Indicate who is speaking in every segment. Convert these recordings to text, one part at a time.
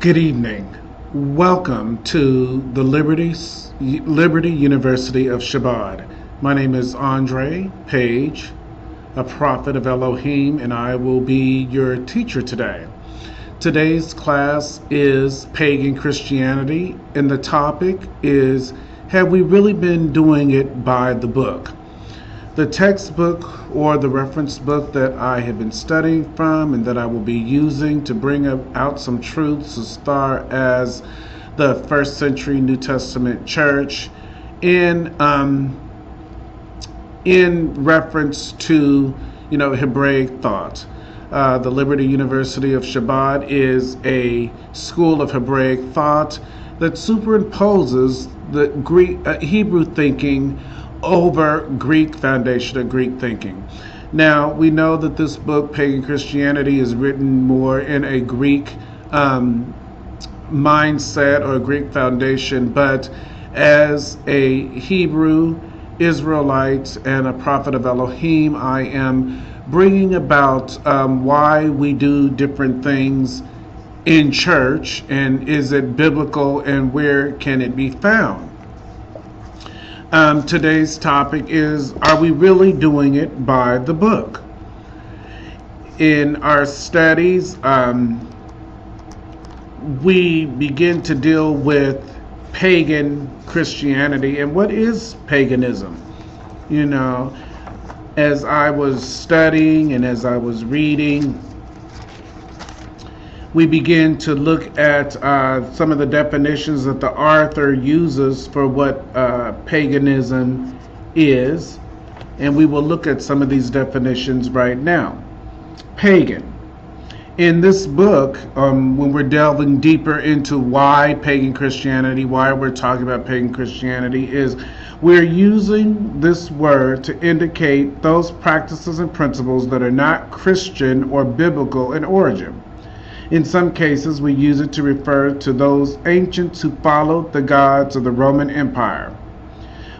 Speaker 1: Good evening. Welcome to the Liberty University of ChaBaD. My name is Andre Page, a prophet of Elohim, and I will be your teacher today. Today's class is Pagan Christianity, and the topic is, have we really been doing it by the book? The textbook or the reference book that I have been studying from and that I will be using to bring out some truths as far as the first century New Testament church in reference to Hebraic thought. The Liberty University of ChaBaD is a school of Hebraic thought that superimposes the Hebrew thinking over Greek foundation of Greek thinking. Now, we know that this book, Pagan Christianity, is written more in a Greek mindset or a Greek foundation, but as a Hebrew Israelite and a prophet of Elohim, I am bringing about why we do different things in church, and is it biblical, and where can it be found? Today's topic is, are we really doing it by the book? In our studies, we begin to deal with pagan Christianity. And what is paganism? As I was studying and as I was reading, we begin to look at some of the definitions that the author uses for what paganism is, and we will look at some of these definitions right now. Pagan. In this book, when we're delving deeper into why pagan Christianity, why we're talking about pagan Christianity, is we're using this word to indicate those practices and principles that are not Christian or biblical in origin. In some cases, we use it to refer to those ancients who followed the gods of the Roman Empire.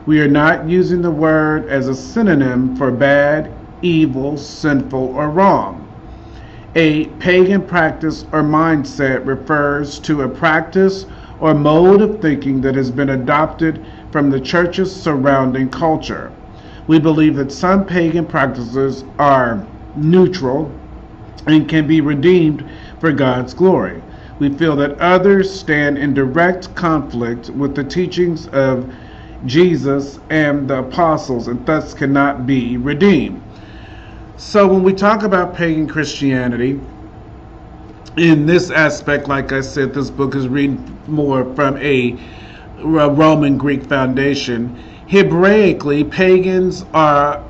Speaker 1: We are not using the word as a synonym for bad, evil, sinful, or wrong. A pagan practice or mindset refers to a practice or mode of thinking that has been adopted from the church's surrounding culture. We believe that some pagan practices are neutral and can be redeemed for God's glory. We feel that others stand in direct conflict with the teachings of Jesus and the apostles, and thus cannot be redeemed. So when we talk about pagan Christianity, in this aspect, like I said, this book is reading more from a Roman Greek foundation. Hebraically, pagans are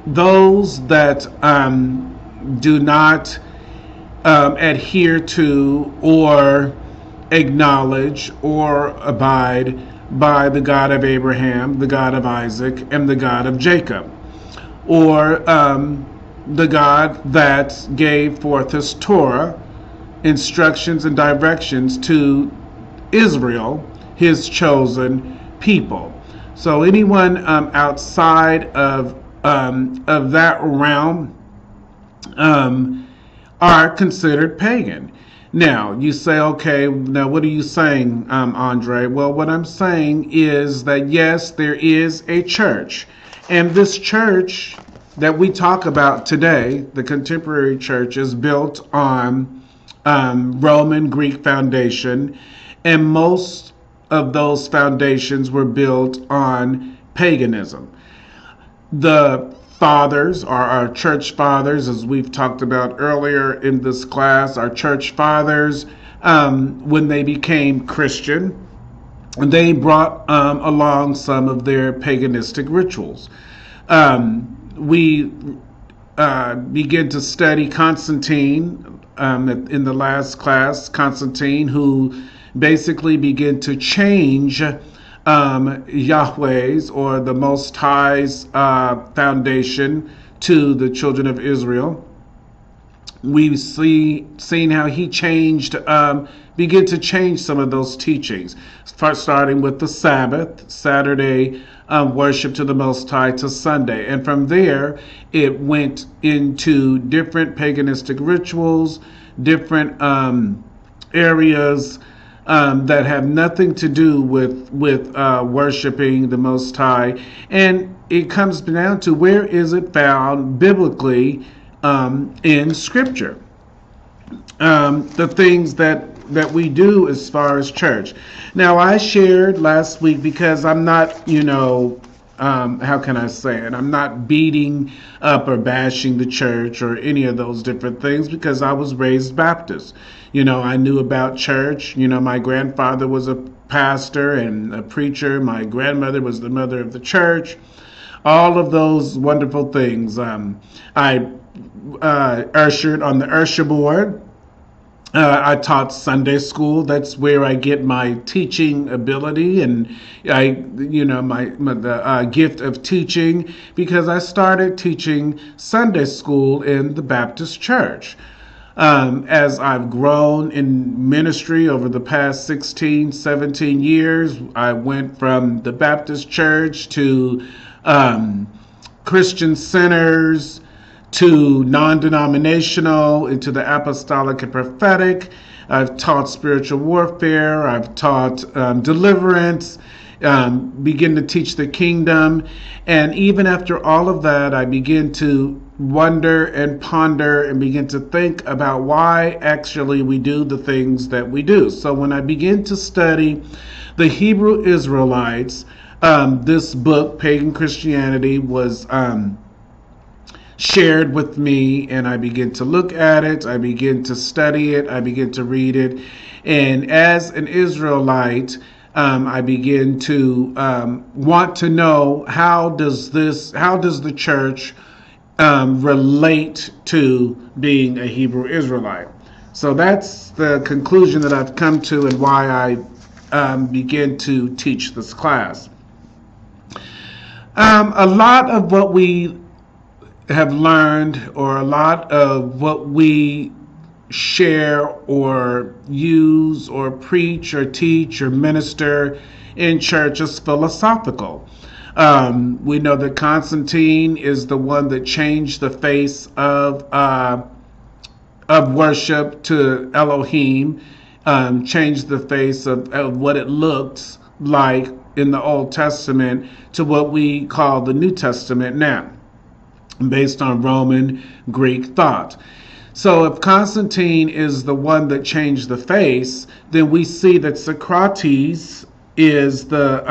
Speaker 1: those that do not adhere to or acknowledge or abide by the God of Abraham, the God of Isaac, and the God of Jacob, or the God that gave forth his Torah, instructions and directions to Israel, his chosen people. So anyone outside of that realm are considered pagan. Now, you say, okay, now what are you saying, Andre? Well, what I'm saying is that, yes, there is a church. And this church that we talk about today, the contemporary church, is built on Roman Greek foundation. And most of those foundations were built on paganism. The fathers, or our church fathers, as we've talked about earlier in this class, our church fathers, when they became Christian, they brought along some of their paganistic rituals. We begin to study Constantine in the last class, Constantine, who basically began to change Yahweh's, or the Most High's, foundation to the children of Israel. We've seen how he began to change some of those teachings, starting with the Sabbath, Saturday worship to the Most High, to Sunday. And from there, it went into different paganistic rituals, different areas that have nothing to do with worshiping the Most High, and it comes down to where is it found biblically in Scripture. The things that we do as far as church. Now, I shared last week, because I'm not, how can I say it? I'm not beating up or bashing the church or any of those different things, because I was raised Baptist. I knew about church. My grandfather was a pastor and a preacher. My grandmother was the mother of the church. All of those wonderful things. I ushered on the usher board. I taught Sunday school. That's where I get my teaching ability, and the gift of teaching, because I started teaching Sunday school in the Baptist church. As I've grown in ministry over the past 16, 17 years, I went from the Baptist church to Christian centers, to non-denominational, into the apostolic and prophetic. I've taught spiritual warfare. I've taught deliverance, begin to teach the kingdom. And even after all of that, I begin to wonder and ponder and begin to think about why actually we do the things that we do. So when I begin to study the Hebrew Israelites, this book, Pagan Christianity, was shared with me, and I begin to look at it, I begin to study it, I begin to read it, and as an Israelite, I begin to want to know, how does the church relate to being a Hebrew Israelite? So that's the conclusion that I've come to, and why I begin to teach this class. A lot of what we have learned, or a lot of what we share or use or preach or teach or minister in church is philosophical. We know that Constantine is the one that changed the face of worship to Elohim, changed the face of what it looked like in the Old Testament to what we call the New Testament now, based on Roman Greek thought. So if Constantine is the one that changed the face, then we see that Socrates is the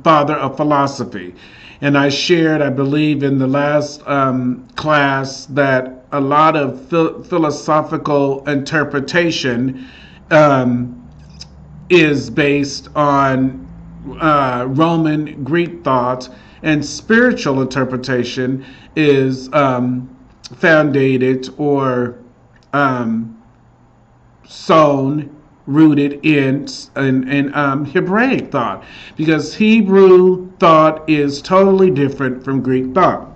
Speaker 1: father of philosophy. And I shared, I believe, in the last class, that a lot of philosophical interpretation is based on Roman Greek thought, and spiritual interpretation is founded or rooted in Hebraic thought, because Hebrew thought is totally different from Greek thought.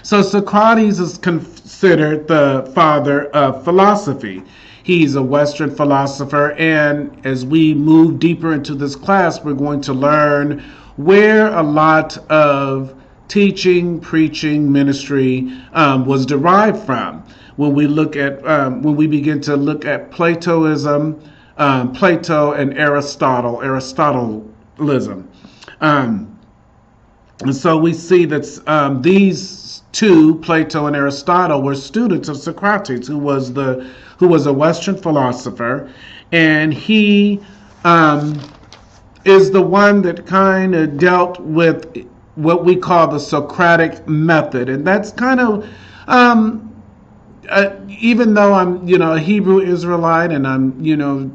Speaker 1: So Socrates is considered the father of philosophy. He's a Western philosopher, and as we move deeper into this class, we're going to learn where a lot of teaching, preaching, ministry was derived from. When we look at, when we begin to look at Platoism, Plato and Aristotleism, and so we see that these two, Plato and Aristotle, were students of Socrates, who was a Western philosopher, and he is the one that kind of dealt with what we call the Socratic Method. And that's kind of, even though I'm, a Hebrew Israelite, and I'm,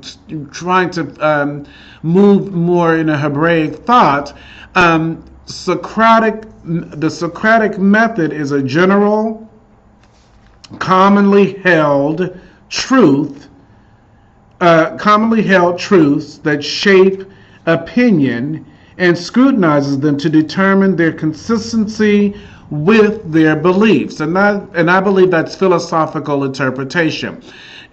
Speaker 1: trying to move more in a Hebraic thought, the Socratic Method is a general, commonly held truths that shape opinion and scrutinizes them to determine their consistency with their beliefs. And I believe that's philosophical interpretation.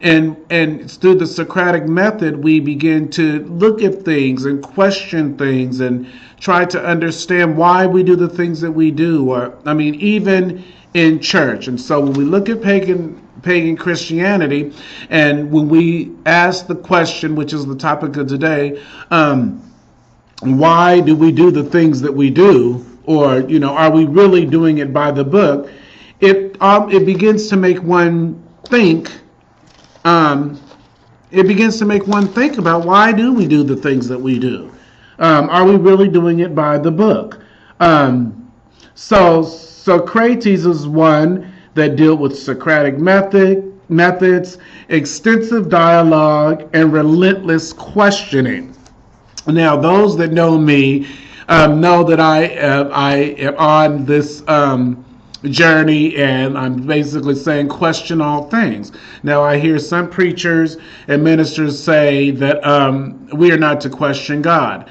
Speaker 1: And through the Socratic Method, we begin to look at things and question things and try to understand why we do the things that we do, or, even in church. And so when we look at Pagan pagan Christianity. And when we ask the question, which is the topic of today, why do we do the things that we do? Or, are we really doing it by the book? It begins to make one think. It begins to make one think about, why do we do the things that we do? Are we really doing it by the book? So Socrates is one that dealt with Socratic methods, extensive dialogue, and relentless questioning. Now, those that know me know that I am on this journey, and I'm basically saying question all things. Now, I hear some preachers and ministers say that we are not to question God.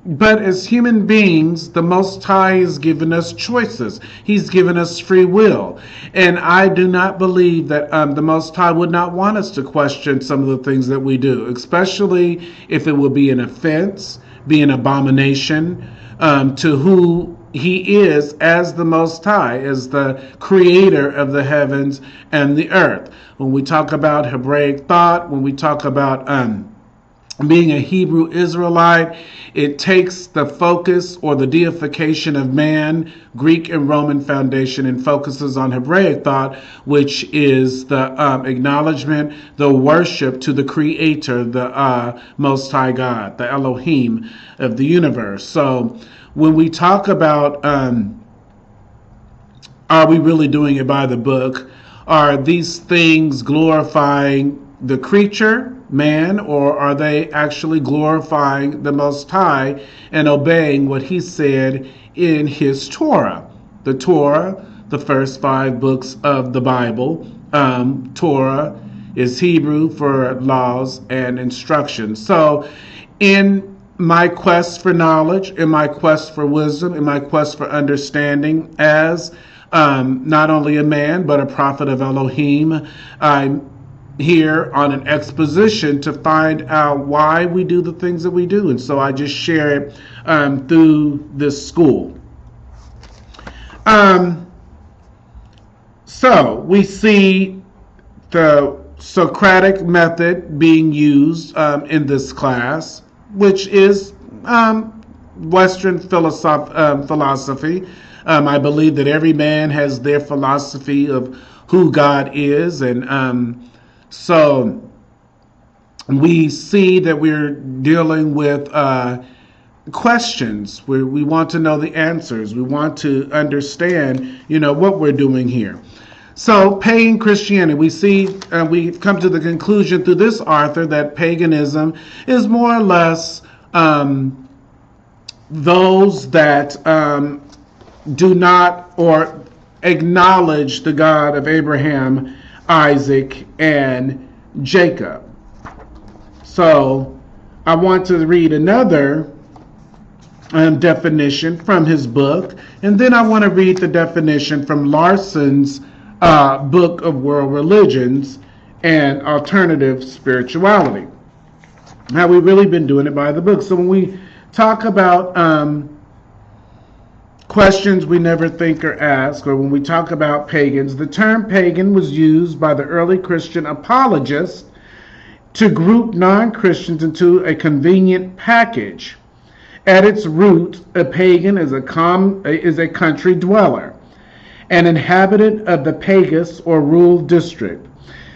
Speaker 1: But as human beings, the Most High has given us choices. He's given us free will. And I do not believe that the Most High would not want us to question some of the things that we do, especially if it would be an offense, be an abomination to who He is as the Most High, as the creator of the heavens and the earth. When we talk about Hebraic thought, when we talk about being a Hebrew Israelite, it takes the focus or the deification of man, Greek and Roman foundation, and focuses on Hebraic thought, which is the acknowledgement, the worship to the Creator, the Most High God, the Elohim of the universe. So when we talk about are we really doing it by the book? Are these things glorifying the creature, man, or are they actually glorifying the Most High and obeying what He said in His Torah? The Torah, the first 5 books of the Bible. Torah is Hebrew for laws and instructions. So in my quest for knowledge, in my quest for wisdom, in my quest for understanding, as not only a man but a prophet of Elohim, I'm here on an exposition to find out why we do the things that we do. And so I just share it through this school. So we see the Socratic method being used in this class, which is Western philosophy. I believe that every man has their philosophy of who God is, and so we see that we're dealing with questions where we want to know the answers. We want to understand, what we're doing here. So pagan Christianity, we see, we've come to the conclusion through this author that paganism is more or less those that do not or acknowledge the God of Abraham, Isaac, and Jacob. So I want to read another definition from his book, and then I want to read the definition from Larson's Book of World Religions and Alternative Spirituality. Now, we've really been doing it by the book. So when we talk about questions we never think or ask, or when we talk about pagans, the term pagan was used by the early Christian apologists to group non-Christians into a convenient package. At its root, a pagan is a country dweller, an inhabitant of the pagus or rural district.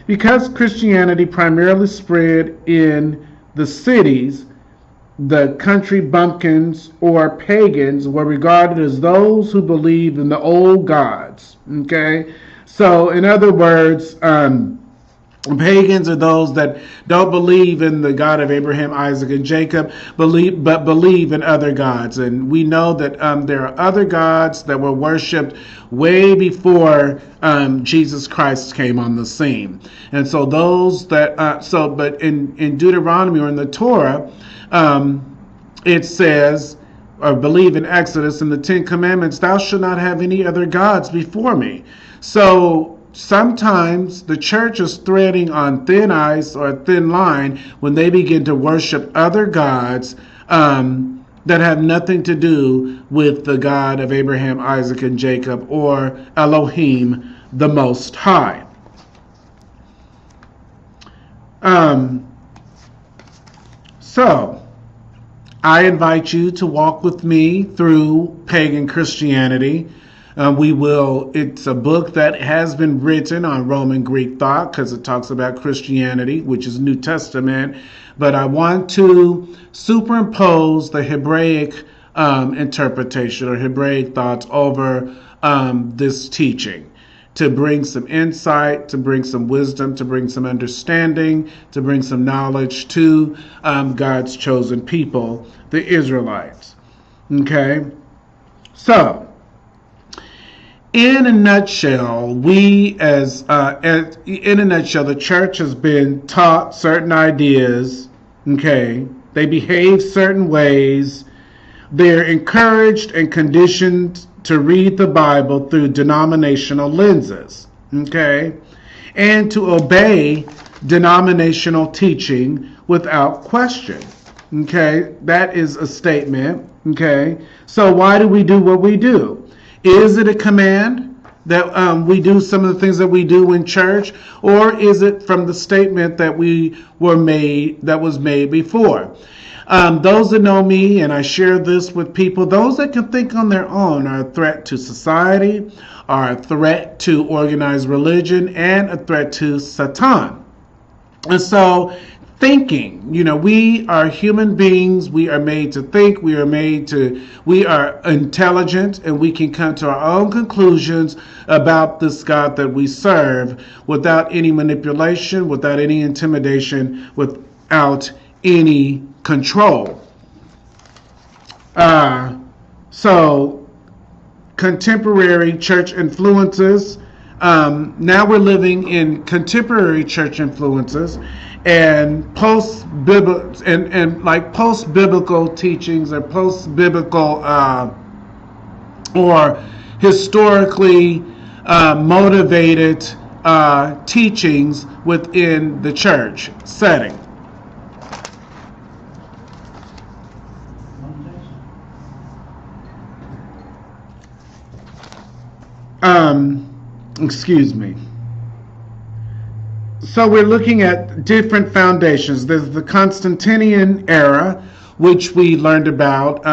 Speaker 1: Because Christianity primarily spread in the cities, the country bumpkins or pagans were regarded as those who believed in the old gods. Okay, so in other words, pagans are those that don't believe in the God of Abraham, Isaac, and Jacob, but believe in other gods. And we know that there are other gods that were worshipped way before Jesus Christ came on the scene. And so those that, but in Deuteronomy or in the Torah, it says, or believe in Exodus in the 10 Commandments, thou shalt not have any other gods before me. So sometimes the church is threading on thin ice or a thin line when they begin to worship other gods that have nothing to do with the God of Abraham, Isaac, and Jacob, or Elohim, the Most High. Um, so, I invite you to walk with me through pagan Christianity. It's a book that has been written on Roman Greek thought because it talks about Christianity, which is New Testament. But I want to superimpose the Hebraic interpretation or Hebraic thoughts over this teaching to bring some insight, to bring some wisdom, to bring some understanding, to bring some knowledge to God's chosen people, the Israelites. Okay? So, in a nutshell, the church has been taught certain ideas. Okay? They behave certain ways. They're encouraged and conditioned to read the Bible through denominational lenses, okay, and to obey denominational teaching without question, okay. That is a statement, okay. So why do we do what we do? Is it a command that we do some of the things that we do in church, or is it from the statement that was made before? Those that know me, and I share this with people, those that can think on their own are a threat to society, are a threat to organized religion, and a threat to Satan. And so thinking, we are human beings, we are made to think, we are intelligent, and we can come to our own conclusions about this God that we serve without any manipulation, without any intimidation, without any control. So contemporary church influences. Now we're living in contemporary church influences and post-biblical teachings or post-biblical or historically motivated teachings within the church setting. Excuse me. So we're looking at different foundations. There's the Constantinian era, which we learned about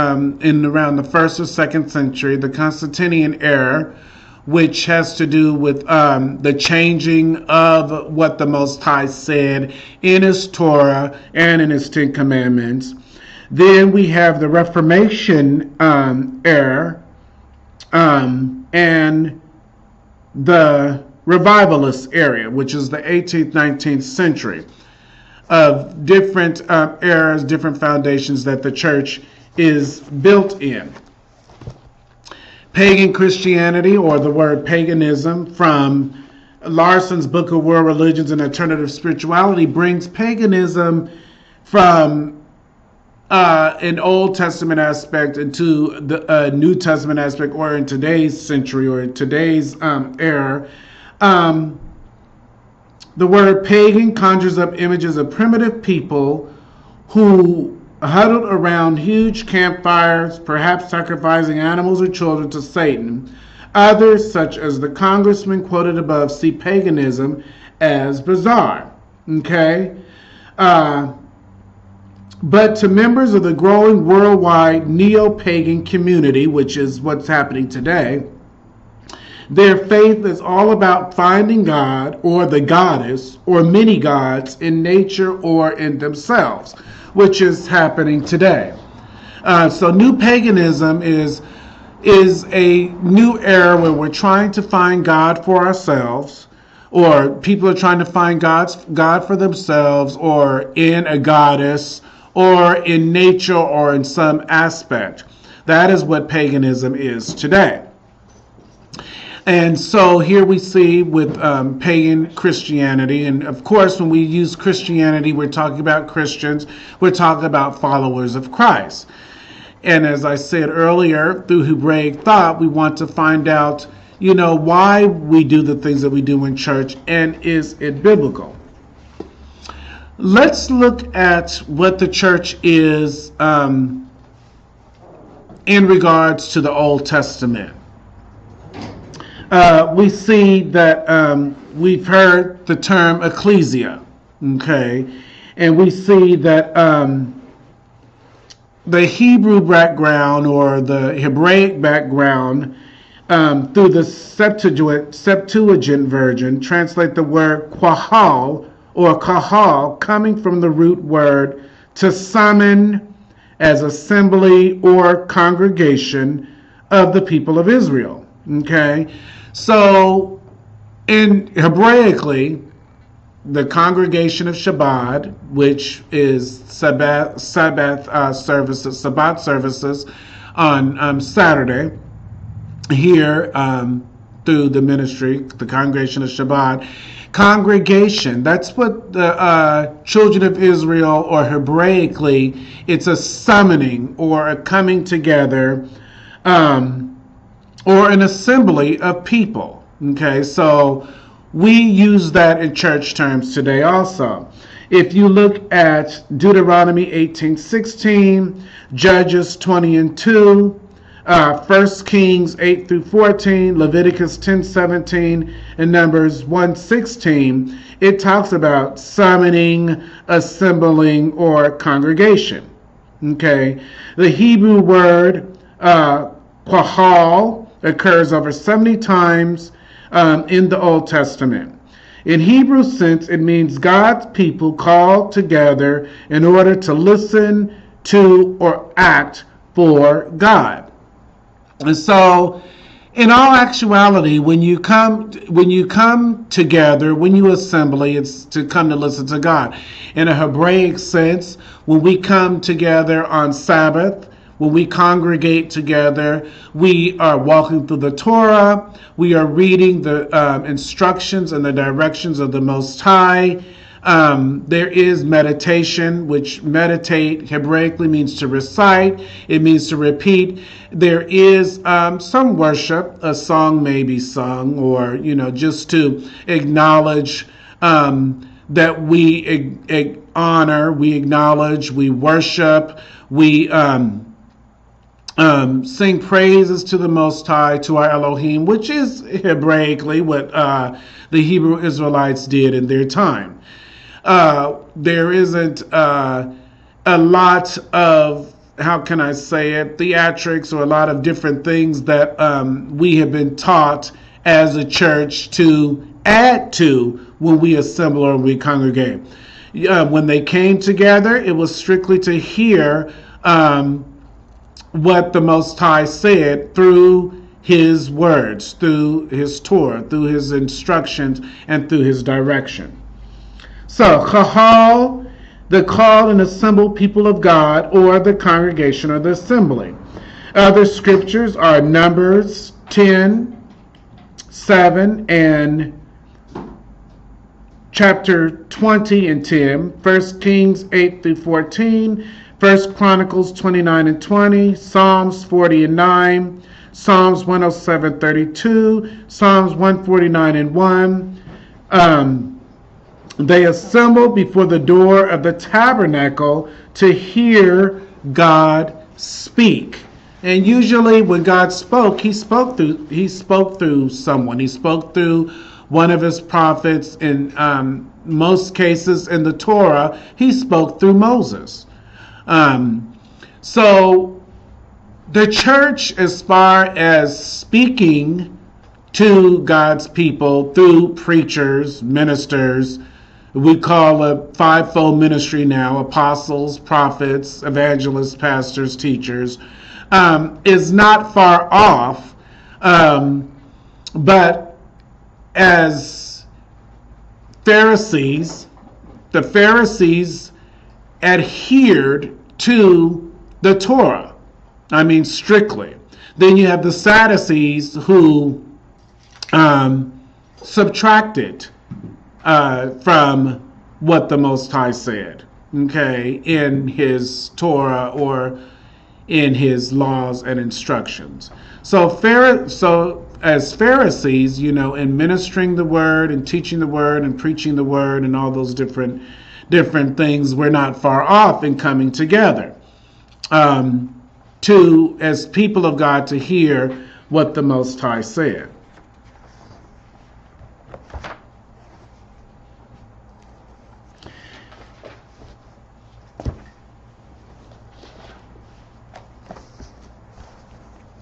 Speaker 1: in around the 1st or 2nd century. The Constantinian era, which has to do with the changing of what the Most High said in His Torah and in His 10 Commandments. Then we have the Reformation era and the Revivalist era, which is the 18th, 19th century, of different eras, different foundations that the church is built in. Pagan Christianity, or the word paganism, from Larson's Book of World Religions and Alternative Spirituality, brings paganism from an Old Testament aspect into the New Testament aspect, or in today's century or in today's era. The word pagan conjures up images of primitive people who huddled around huge campfires, perhaps sacrificing animals or children to Satan. Others, such as the congressman quoted above, see paganism as bizarre. Okay? But to members of the growing worldwide neo-pagan community, which is what's happening today, their faith is all about finding God or the goddess or many gods in nature or in themselves, which is happening today. So new paganism is a new era where we're trying to find God for ourselves, or people are trying to find God for themselves, or in a goddess, or in nature, or in some aspect. That is what paganism is today. And so here we see with pagan Christianity, and of course when we use Christianity, we're talking about Christians, we're talking about followers of Christ. And as I said earlier, through Hebraic thought, we want to find out, why we do the things that we do in church, and is it biblical? Let's look at what the church is in regards to the Old Testament. We see that we've heard the term ecclesia, Okay, and we see that the Hebrew background or the Hebraic background through the Septuagint version translate the word quahal or kahal coming from the root word to summon as assembly or congregation of the people of Israel. Okay, so in Hebraically, the congregation of ChaBaD, which is Sabbath services on Saturday here through the ministry, the congregation of ChaBaD. Congregation, that's what the children of Israel, or Hebraically, it's a summoning or a coming together or an assembly of people. Okay, so we use that in church terms today also. If you look at Deuteronomy 18:16, Judges 20:2, 1 Kings 8-14, Leviticus 10:17, and Numbers 1:16, it talks about summoning, assembling, or congregation. Okay, the Hebrew word qahal occurs over 70 times in the Old Testament. In Hebrew sense, it means God's people called together in order to listen to or act for God. And so, in all actuality, when you come together, when you assembly, it's to come to listen to God. In a Hebraic sense, when we come together on Sabbath, when we congregate together, we are walking through the Torah. We are reading the instructions and the directions of the Most High. There is meditation, which meditate Hebraically means to recite. It means to repeat. There is some worship. A song may be sung, or just to acknowledge that we honor, we acknowledge, we worship, we sing praises to the Most High, to our Elohim, which is Hebraically what the Hebrew Israelites did in their time. There isn't a lot of, how can I say it, theatrics or a lot of different things that we have been taught as a church to add to when we assemble or we congregate. When they came together, it was strictly to hear what the Most High said through his words, through his Torah, through his instructions, and through his direction. So, Chahal, the called and assembled people of God, or the congregation or the assembly. Other scriptures are Numbers 10:7 and chapter 20 and 10, 1 Kings 8-14, 1 Chronicles 29 and 20, Psalms 40 and 9, Psalms 107:32, Psalms 149 and 1. They assembled before the door of the tabernacle to hear God speak. And usually when God spoke, he spoke through someone. He spoke through one of his prophets. In most cases in the Torah, he spoke through Moses. So the church, as far as speaking to God's people through preachers, ministers, we call a fivefold ministry now, apostles, prophets, evangelists, pastors, teachers, is not far off. But as Pharisees, the Pharisees adhered to the Torah. I mean, strictly. Then you have the Sadducees who subtracted from what the Most High said, okay, in his Torah or in his laws and instructions. So as Pharisees, in ministering the word and teaching the word and preaching the word and all those different things, we're not far off in coming together as people of God to hear what the Most High said.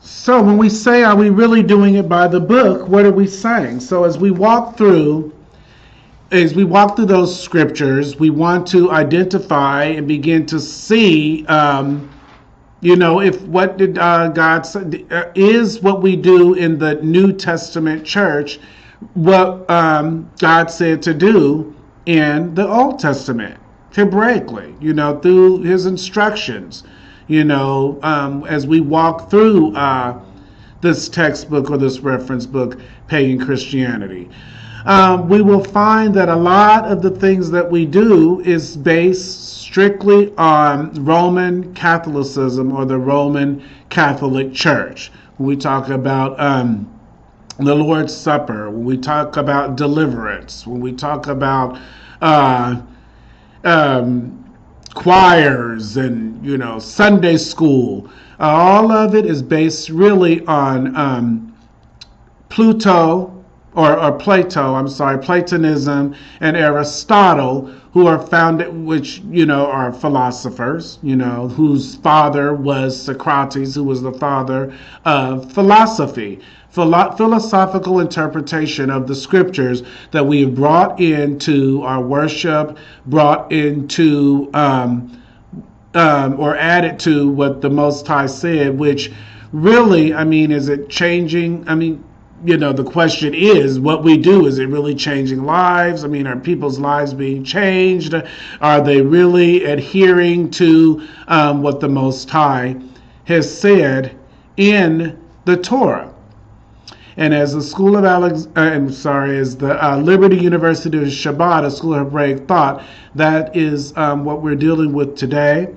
Speaker 1: So when we say, are we really doing it by the book? What are we saying? So as we walk through those scriptures, we want to identify and begin to see, if what did God say, is what we do in the New Testament church, what God said to do in the Old Testament, Hebraically, through his instructions. As we walk through this textbook or this reference book, Pagan Christianity, we will find that a lot of the things that we do is based strictly on Roman Catholicism or the Roman Catholic Church. When we talk about the Lord's Supper, when we talk about deliverance, when we talk about choirs and Sunday school, all of it is based really on Platonism and Aristotle, who are founded, which are philosophers, whose father was Socrates, who was the father of philosophy. Philosophical interpretation of the scriptures that we have brought into our worship, brought into or added to what the Most High said, which really, is it changing? The question is, what we do, is it really changing lives? Are people's lives being changed? Are they really adhering to what the Most High has said in the Torah? And as the School of as the Liberty University of ChaBaD, a School of Hebraic Thought, that is what we're dealing with today.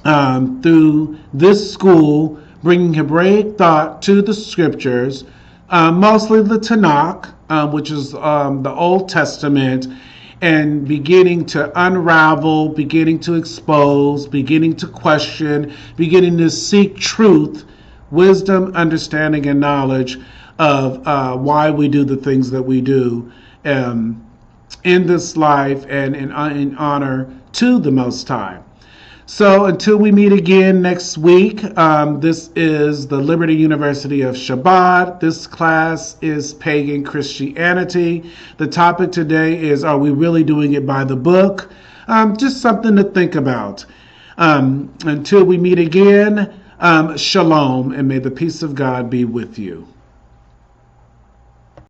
Speaker 1: Through this school, bringing Hebraic thought to the scriptures, mostly the Tanakh, which is the Old Testament, and beginning to unravel, beginning to expose, beginning to question, beginning to seek truth, wisdom, understanding, and knowledge of why we do the things that we do in this life and in honor to the Most High. So until we meet again next week, this is the Liberty University of ChaBaD. This class is Pagan Christianity. The topic today is, are we really doing it by the book? Just something to think about. Until we meet again, shalom, and may the peace of God be with you.